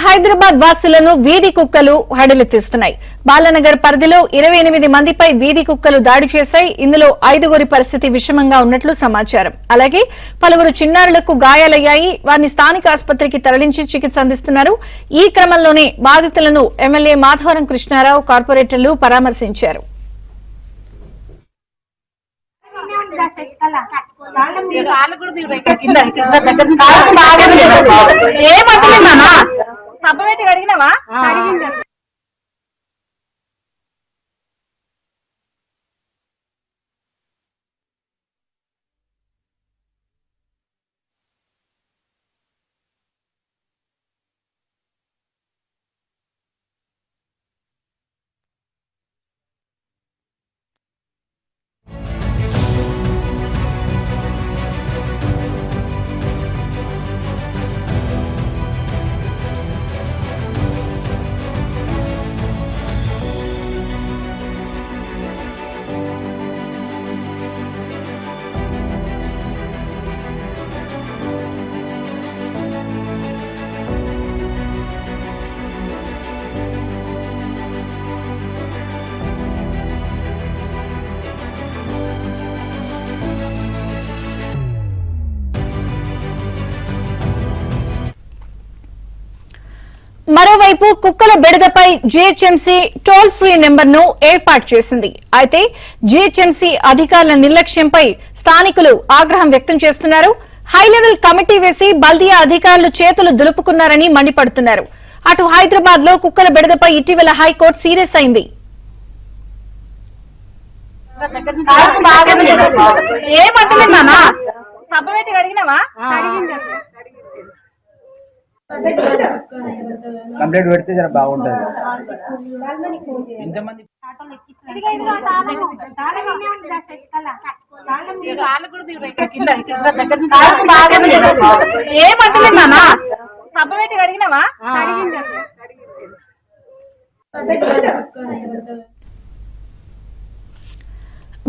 హైదరాబాద్ వాసులను వీధి కుక్కలు హడలెత్తిస్తున్నాయి. బాలానగర్ పరిధిలో 28 మందిపై వీధి కుక్కలు దాడి చేశాయి. ఇందులో 5గురి పరిస్థితి విషమంగా ఉన్నట్లు సమాచారం. అలాగే పలువురు చిన్నారులకు గాయాలయ్యాయి. వారిని స్థానిక ఆసుపత్రికి తరలించి చికిత్స అందిస్తున్నారు. ఈ క్రమంలోనే బాధితులను ఎమ్మెల్యే మాధవరం కృష్ణారావు, కార్పొరేటర్లు పరామర్శించారు. సబ్బు అడిగినావా? మరోవైపు కుక్కల బెడదపై జీహెచ్ఎంసీ టోల్ ఫ్రీ నెంబర్ను ఏర్పాటు చేసింది. అయితే జీహెచ్ఎంసీ అధికారుల నిర్లక్ష్యంపై స్థానికులు ఆగ్రహం వ్యక్తం చేస్తున్నారు. హైలెవెల్ కమిటీ వేసి బల్దియా అధికారులు చేతులు దులుపుకున్నారని మండిపడుతున్నారు. అటు హైదరాబాద్ లో కుక్కల బెడదపై ఇటీవల హైకోర్టు సీరియస్ అయింది. కంప్లైంట్ పెడితే జర బాగుంటది. ఇంతమంది అడిగినావా?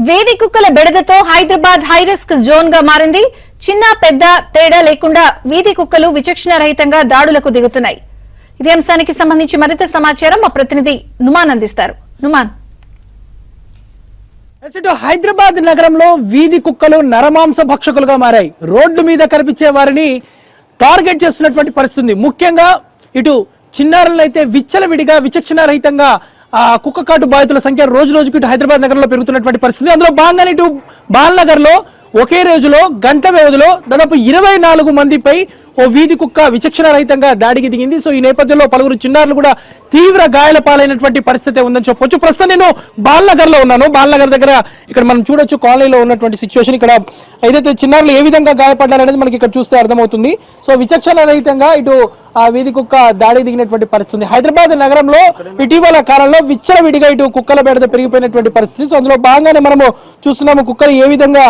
వీధి కుక్కల బెడదతో హైదరాబాద్ హైరిస్క్ జోన్ గా మారింది. చిన్న పెద్ద తేడా లేకుండా వీధి కుక్కలు విచక్షణ రహితంగా దాడులకు దిగుతున్నాయి. ఇదే అంశానికి సంబంధించి మరింత సమాచారం మా ప్రతినిధి నుమాన్ అందిస్తారు. నుమాన్, హైదరాబాద్ నగరంలో వీధి కుక్కలు నరమాంస భక్షకులుగా మారాయి. రోడ్డు మీద కనిపించే వారిని టార్గెట్ చేస్తున్నటువంటి పరిస్థితి. ముఖ్యంగా ఇటు చిన్నారులను అయితే విచ్చలవిడిగా విచక్షణ రహితంగా కుక్క కాటు బాధితుల సంఖ్య రోజు రోజుకి ఇటు హైదరాబాద్ నగరంలో పెరుగుతున్నటువంటి పరిస్థితి. అందులో భాగంగానే ఇటు బాలనగర్ లో ఒకే రోజులో గంట వ్యవధిలో దాదాపు 24 మందిపై ఓ వీధి కుక్క విచక్షణ రహితంగా దాడికి దిగింది. సో ఈ నేపథ్యంలో పలువురు చిన్నారులు కూడా తీవ్ర గాయాల పాలైనటువంటి పరిస్థితి ఉందని చెప్పొచ్చు. ప్రస్తుతం నేను బాలనగర్ లో ఉన్నాను. బాలనగర్ దగ్గర ఇక్కడ మనం చూడొచ్చు కాలనీలో ఉన్నటువంటి సిచ్యువేషన్. ఇక్కడ ఏదైతే చిన్నారులు ఏ విధంగా గాయపడ్డారనేది మనకి ఇక్కడ చూస్తే అర్థమవుతుంది. సో విచక్షణ రహితంగా ఇటు ఆ వీధి కుక్క దాడి దిగినటువంటి పరిస్థితి. హైదరాబాద్ నగరంలో ఇటీవల కాలంలో విచ్చలవిడిగా ఇటు కుక్కల బెడద పెరిగిపోయినటువంటి పరిస్థితి. సో అందులో భాగంగానే మనము చూస్తున్నాము కుక్కలు ఏ విధంగా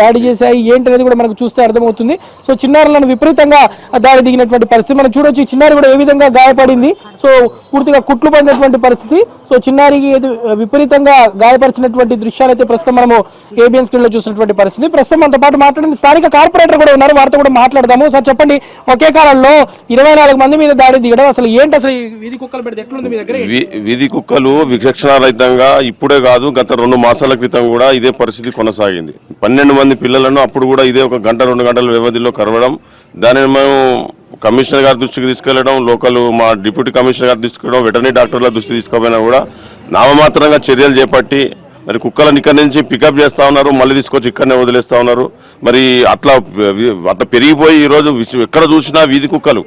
దాడి చేశాయి ఏంటనేది కూడా మనకు చూస్తే అర్థమవుతుంది. సో చిన్నారులను విపరీతంగా దాడి దిగినటువంటి పరిస్థితి మనం చూడొచ్చు. ఈ చిన్నారి కూడా ఏ విధంగా గాయపడింది. సో పూర్తిగా కుట్లు పడినటువంటి పరిస్థితి. సో చిన్నారికి విపరీతంగా గాయపరిచినటువంటి దృశ్యాలు అయితే ప్రస్తుతం మనము ఏబిఎన్ స్క్రీన్ లో చూసినటువంటి పరిస్థితి. ప్రస్తుతం మనతో పాటు మాట్లాడిన స్థానిక కార్పొరేటర్ కూడా ఉన్నారు. వారితో కూడా మాట్లాడదాము. సార్ చెప్పండి, ఒకే కాలంలో 24 మంది మీద దాడి దిగడం అసలు ఏంటి? అసలు వీధి కుక్కలు పెడితే ఎట్లుంది మీ దగ్గర? వీధి కుక్కలు విచక్షణారహితంగా ఇప్పుడే కాదు గత 2 మాసాల క్రితం కూడా ఇదే పరిస్థితి కొనసాగింది. 12 మంది పిల్లలను అప్పుడు కూడా ఇదే 1 గంట 2 గంటల వ్యవధిలో కరవడం, దానిని మేము కమిషనర్ గారి దృష్టికి తీసుకెళ్లడం, లోకల్ మా డిప్యూటీ కమిషనర్ గారి తీసుకెళ్ళడం, వెటర్నరీ డాక్టర్ల దృష్టికి తీసుకుపోయినా కూడా నామమాత్రంగా చర్యలు చేపట్టి మరి కుక్కలను ఇక్కడ నుంచి పికప్ చేస్తా ఉన్నారు, మళ్ళీ తీసుకొచ్చి ఇక్కడనే వదిలేస్తా ఉన్నారు. మరి అట్లా పెరిగిపోయి ఈరోజు ఎక్కడ చూసినా వీధి కుక్కలు.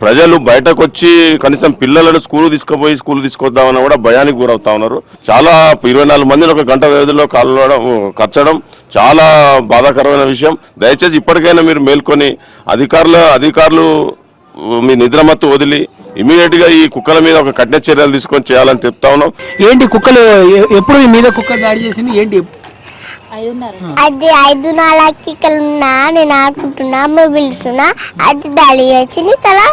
ప్రజలు బయటకు వచ్చి కనీసం పిల్లలను స్కూల్ తీసుకొద్దామన్నా కూడా భయానికి గురవుతా ఉన్నారు. చాలా 24 మందిని 1 గంట వ్యవధిలో కచ్చడం చాలా బాధాకరమైన విషయం. దయచేసి ఇప్పటికైనా మీరు మేల్కొని అధికారులు మీ నిద్రమత్తు వదిలి ఇమీడియట్ గా ఈ కుక్కల మీద ఒక కఠిన చర్యలు తీసుకొని చేయాలని చెప్తా ఉన్నాం. ఏంటి కుక్కలు ఎప్పుడు మీద కుక్క దాడి చేసింది ఏంటి? అది 5-4 ఉన్నా నేను ఆడుకుంటున్నా పిలుస్తున్నా అది దాడి చేసింది చాలా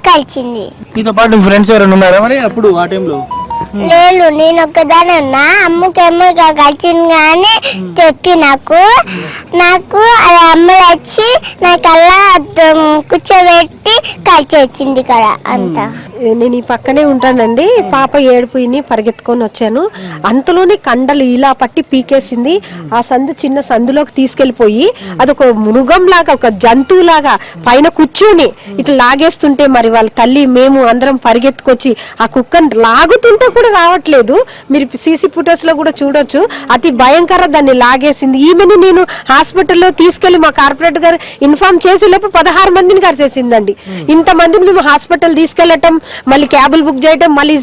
కలిసింది. మీతో పాటు ఫ్రెండ్స్ ఎవరైనా ఉన్నారా మరి అప్పుడు ఆ టైంలో? లేదు నేను ఒక్కదాని ఉన్నా అమ్మకేమో కలిసింది కానీ చెప్పి నాకు అది అమ్మలు వచ్చి నాకల్లా కూర్చోబెట్టి కలిసి వచ్చింది ఇక్కడ అంతా. నేను ఈ పక్కనే ఉంటానండి. పాప ఏడుపుని పరిగెత్తుకొని వచ్చాను. అంతలోనే కండలు ఇలా పట్టి పీకేసింది. ఆ సందు చిన్న సందులోకి తీసుకెళ్లిపోయి అదొక మృగంలాగా ఒక జంతువులాగా పైన కూర్చుని ఇట్లా లాగేస్తుంటే మరి వాళ్ళ తల్లి మేము అందరం పరిగెత్తుకొచ్చి ఆ కుక్కను లాగుతుంటే కూడా రావట్లేదు. మీరు సీసీ ఫుటేజ్ లో కూడా చూడొచ్చు. అతి భయంకర దాన్ని లాగేసింది. ఈమెని నేను హాస్పిటల్లో తీసుకెళ్లి మా కార్పొరేటర్ గారు ఇన్ఫార్మ్ చేసి లేపు 16 మందిని కరిచేసిందండి. ఇంతమందిని మేము హాస్పిటల్ తీసుకెళ్లటం, మళ్ళీ క్యాబులు బుక్ చేయడం, మళ్ళీ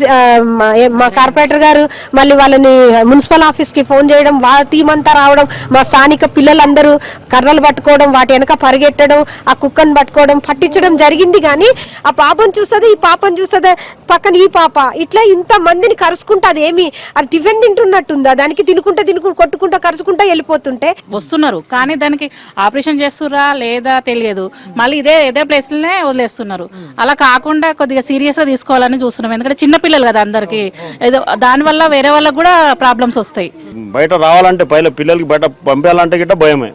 మా కార్పొరేటర్ గారు మళ్ళీ వాళ్ళని మున్సిపల్ ఆఫీస్ కి ఫోన్ చేయడం, వాళ్ళ టీం అంతా రావడం, మా స్థానిక పిల్లలందరూ కర్రలు పట్టుకోవడం, వాటి వెనక పరిగెట్టడం, ఆ కుక్కను పట్టుకోవడం, పట్టించడం జరిగింది. కానీ ఆ పాపను చూస్తుంది, ఈ పాపను చూస్తుంది, పక్కన ఈ పాప, ఇట్లా ఇంత మందిని కరుచుకుంటా అది టిఫిన్ తింటున్నట్టుందా, దానికి తినుకుంటా కొట్టుకుంటా కరుచుకుంటా వెళ్ళిపోతుంటే వస్తున్నారు. కానీ దానికి ఆపరేషన్ చేస్తురా లేదా తెలియదు, మళ్ళీ ఇదే ప్లేస్ లోనే వదిలేస్తున్నారు. అలా కాకుండా కొద్దిగా సీరియస్ గా తీసుకోవాలని చూస్తున్నాం. ఎందుకంటే చిన్న పిల్లలు కదా అందరికి, ఏదో దాని వల్ల వేరే వాళ్ళకి కూడా ప్రాబ్లమ్స్ వస్తాయి. బయట రావాలంటే పిల్లలకి బయట పంపాలంటే గిట్ట భయమే.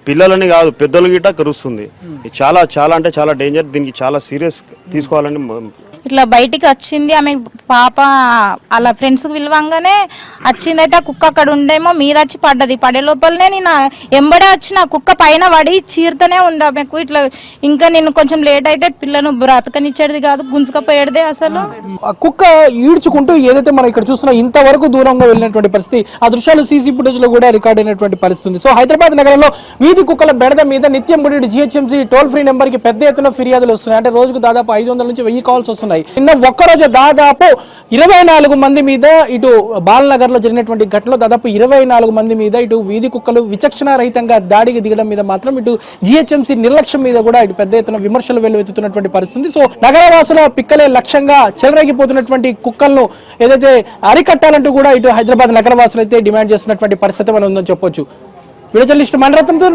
పిల్లలని కాదు పెద్దలు గిట్ట కరుస్తుంది. చాలా చాలా అంటే చాలా డేంజర్. దీనికి చాలా సీరియస్ తీసుకోవాలని. ఇట్లా బయటికి వచ్చింది ఆమె పాప, అలా ఫ్రెండ్స్ పిలవంగానే వచ్చింది. అయితే ఆ కుక్క అక్కడ ఉండేమో మీద వచ్చి పడ్డది. పడే లోపలనే నేను ఎంబడే వచ్చిన కుక్క పైన పడి చీరుతూనే ఉంది ఆమెకు. ఇట్లా ఇంకా నేను కొంచెం లేట్ అయితే పిల్లను బ్రతకనిచ్చేది కాదు, గుంజుకపోయేదే అసలు. ఆ కుక్క ఈడ్చుకుంటూ ఏదైతే మనం ఇక్కడ చూస్తున్నా ఇంతవరకు దూరంగా వెళ్ళినటువంటి పరిస్థితి ఆ దృశ్యాలు సీసీ ఫుటేజ్ లో కూడా రికార్డ్ అయినటువంటి పరిస్థితి. సో హైదరాబాద్ నగరంలో వీధి కుక్కల బెడద మీద నిత్యం కూడా జిహెచ్ఎంసీ టోల్ ఫ్రీ నెంబర్ కి పెద్ద ఎత్తున ఫిర్యాదులు వస్తున్నాయి. అంటే రోజుకు దాదాపు 500 నుంచి 1000 కాల్స్ వస్తున్నాయి. నిన్న ఒక్కరోజు దాదాపు 24 మంది మీద, ఇటు బాలనగర్ లో జరిగినటువంటి ఘటనలో దాదాపు 24 మంది మీద ఇటు వీధి కుక్కలు విచక్షణ రహితంగా దాడికి దిగడం మీద మాత్రం ఇటు జిహెచ్ఎంసీ నిర్లక్ష్యం మీద కూడా ఇటు పెద్ద ఎత్తున విమర్శలు వెల్లువెత్తుతున్నటువంటి పరిస్థితి. సో నగరవాసుల పిక్కలే లక్ష్యంగా చెలరేగిపోతున్నటువంటి కుక్కలను ఏదైతే అరికట్టాలంటూ కూడా ఇటు హైదరాబాద్ నగరవాసులు అయితే డిమాండ్ చేస్తున్నటువంటి పరిస్థితి మనం ఉందని చెప్పొచ్చు. Video journalist మణిరత్నంతో